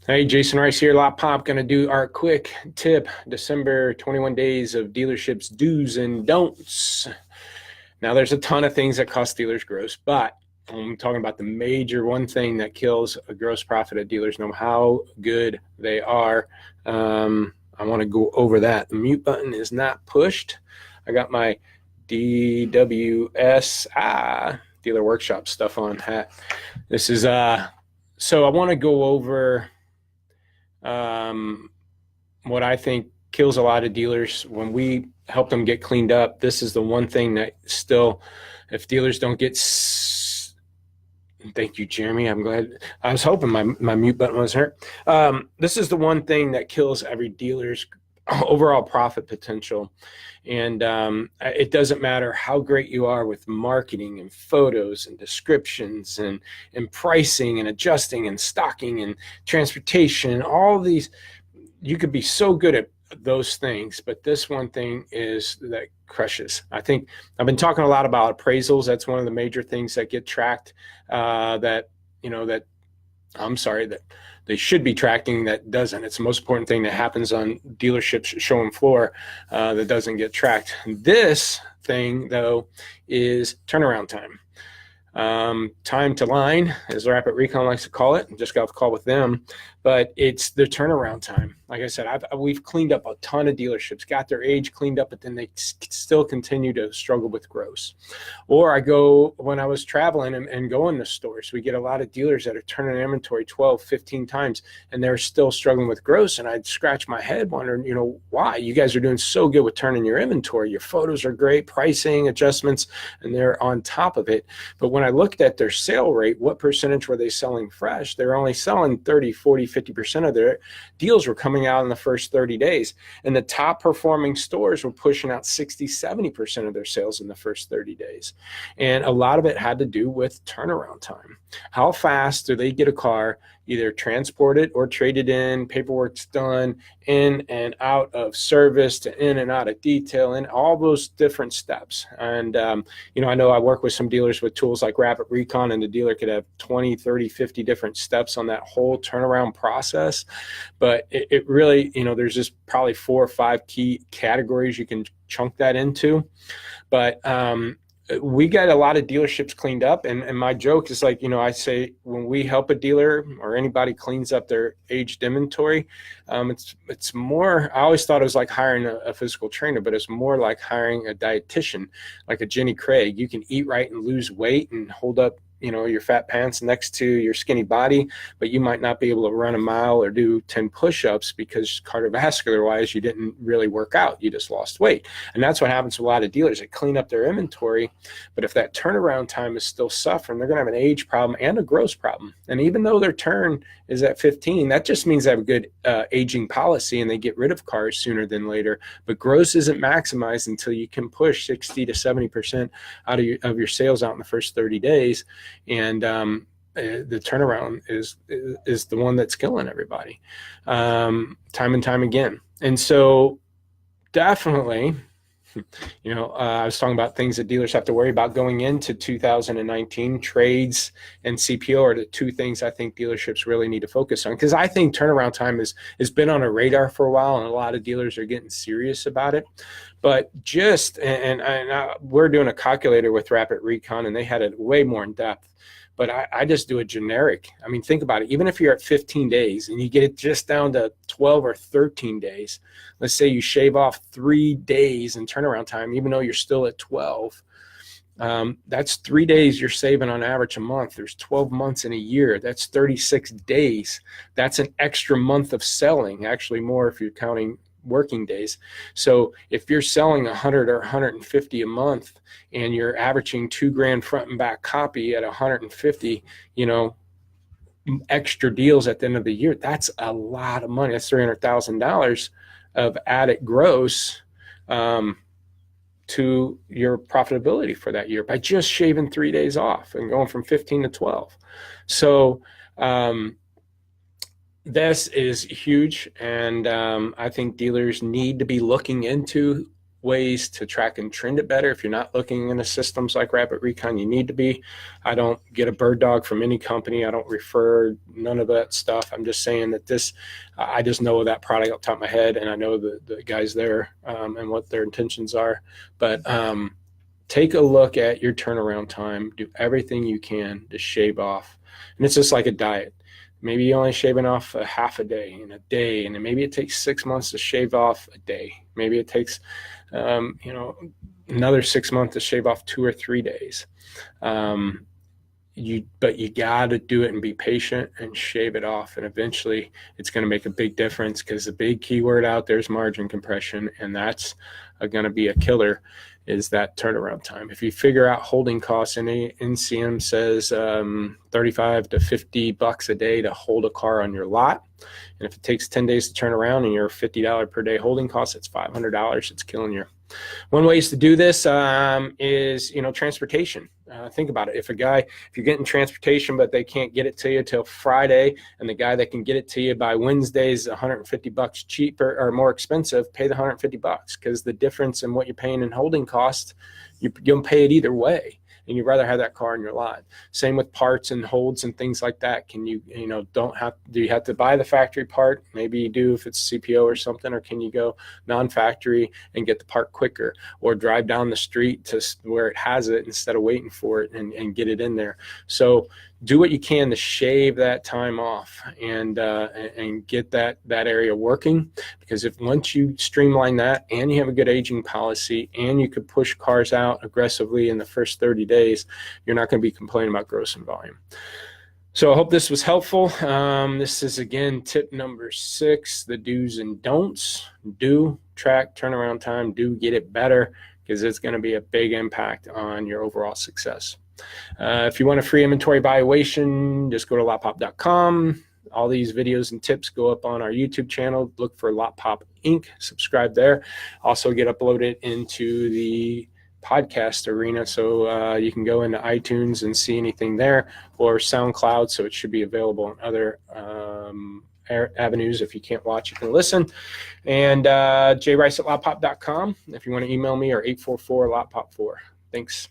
Hey, Jason Rice here, Lotpop. Going to do our quick tip, December 21 days of dealerships do's and don'ts. Now, there's a ton of things that cost dealers gross, but I'm talking about the major one thing that kills a gross profit at dealers, no matter how good they are. I want to go over that. The mute button is not pushed. I got my DWS dealer workshop stuff on hat. This is so I want to go over what I think kills a lot of dealers when we help them get cleaned up. This is the one thing that still, if dealers don't get, thank you, Jeremy. I'm glad. I was hoping my mute button wasn't hurt. This is the one thing that kills every dealer's overall profit potential. And it doesn't matter how great you are with marketing and photos and descriptions and pricing and adjusting and stocking and transportation, all these, you could be so good at those things, but this one thing is that crushes. I think I've been talking a lot about appraisals. That's one of the major things that get tracked, that they should be tracking that doesn't. It's the most important thing that happens on dealerships showroom floor that doesn't get tracked. This thing, though, is turnaround time. Time to line, as Rapid Recon likes to call it. Just got off the call with them, but it's the turnaround time. Like I said, we've cleaned up a ton of dealerships, got their age cleaned up, but then they still continue to struggle with gross. Or I go, when I was traveling and going to stores, we get a lot of dealers that are turning inventory 12, 15 times, and they're still struggling with gross. And I'd scratch my head wondering, why? You guys are doing so good with turning your inventory. Your photos are great, pricing, adjustments, and they're on top of it. But when I looked at their sale rate, what percentage were they selling fresh? They're only selling 30, 40, 50% of their deals were coming out in the first 30 days. And the top performing stores were pushing out 60, 70% of their sales in the first 30 days. And a lot of it had to do with turnaround time. How fast do they get a car either transported or traded in, paperwork's done, in and out of service to in and out of detail, and all those different steps. And, I know I work with some dealers with tools like Rapid Recon, and the dealer could have 20, 30, 50 different steps on that whole turnaround process. But it really, there's just probably 4 or 5 key categories you can chunk that into. But we got a lot of dealerships cleaned up, and my joke is like, I say when we help a dealer or anybody cleans up their aged inventory, it's more, I always thought it was like hiring a physical trainer, but it's more like hiring a dietitian, like a Jenny Craig. You can eat right and lose weight and hold up your fat pants next to your skinny body, but you might not be able to run a mile or do 10 push-ups because cardiovascular wise, you didn't really work out. You just lost weight. And that's what happens to a lot of dealers. They clean up their inventory, but if that turnaround time is still suffering, they're going to have an age problem and a gross problem. And even though their turn is at 15, that just means they have a good aging policy and they get rid of cars sooner than later. But gross isn't maximized until you can push 60 to 70% out of your sales out in the first 30 days. And the turnaround is the one that's killing everybody, time and time again. And so definitely, I was talking about things that dealers have to worry about going into 2019. Trades and CPO are the 2 things I think dealerships really need to focus on, because I think turnaround time has been on a radar for a while, and a lot of dealers are getting serious about it. But we're doing a calculator with Rapid Recon, and they had it way more in depth. But I just do a generic. I mean, think about it. Even if you're at 15 days and you get it just down to 12 or 13 days, let's say you shave off 3 days in turnaround time, even though you're still at 12, that's 3 days you're saving on average a month. There's 12 months in a year. That's 36 days. That's an extra month of selling, actually more if you're counting working days. So if you're selling 100 or 150 a month and you're averaging $2,000 front and back copy at 150, extra deals at the end of the year, that's a lot of money. That's $300,000 of added gross to your profitability for that year by just shaving 3 days off and going from 15 to 12. So this is huge, and I think dealers need to be looking into ways to track and trend it better. If you're not looking into systems like Rapid Recon, you need to be. I don't get a bird dog from any company. I don't refer none of that stuff. I'm just saying that this, I just know that product off the top of my head, and I know the guys there and what their intentions are. But take a look at your turnaround time. Do everything you can to shave off. And it's just like a diet. Maybe you're only shaving off a half a day in a day, and then maybe it takes 6 months to shave off a day. Maybe it takes, another 6 months to shave off 2 or 3 days. But you got to do it and be patient and shave it off. And eventually it's going to make a big difference, because the big keyword out there is margin compression. And that's going to be a killer, is that turnaround time. If you figure out holding costs, and NCM says 35 to 50 bucks a day to hold a car on your lot. And if it takes 10 days to turn around and you're $50 per day holding costs, it's $500. It's killing you. One way to do this is, transportation. Think about it. If you're getting transportation, but they can't get it to you till Friday, and the guy that can get it to you by Wednesday is 150 bucks cheaper or more expensive, pay the 150 bucks, because the difference in what you're paying in holding costs, you'll pay it either way. And you'd rather have that car in your lot. Same with parts and holds and things like that. Do you have to buy the factory part? Maybe you do if it's CPO or something, or can you go non-factory and get the part quicker, or drive down the street to where it has it instead of waiting for it and get it in there. So do what you can to shave that time off and get that area working, because once you streamline that and you have a good aging policy and you could push cars out aggressively in the first 30 days, you're not going to be complaining about gross and volume. So I hope this was helpful. This is, again, tip number 6, the do's and don'ts. Do track turnaround time. Do get it better, because it's going to be a big impact on your overall success. If you want a free inventory evaluation, just go to lotpop.com. All these videos and tips go up on our YouTube channel. Look for Lotpop Inc. Subscribe there. Also get uploaded into the podcast arena, so you can go into iTunes and see anything there, or SoundCloud, so it should be available on other avenues. If you can't watch, you can listen. And jrice@lotpop.com if you want to email me, or 844-LOTPOP4. Thanks.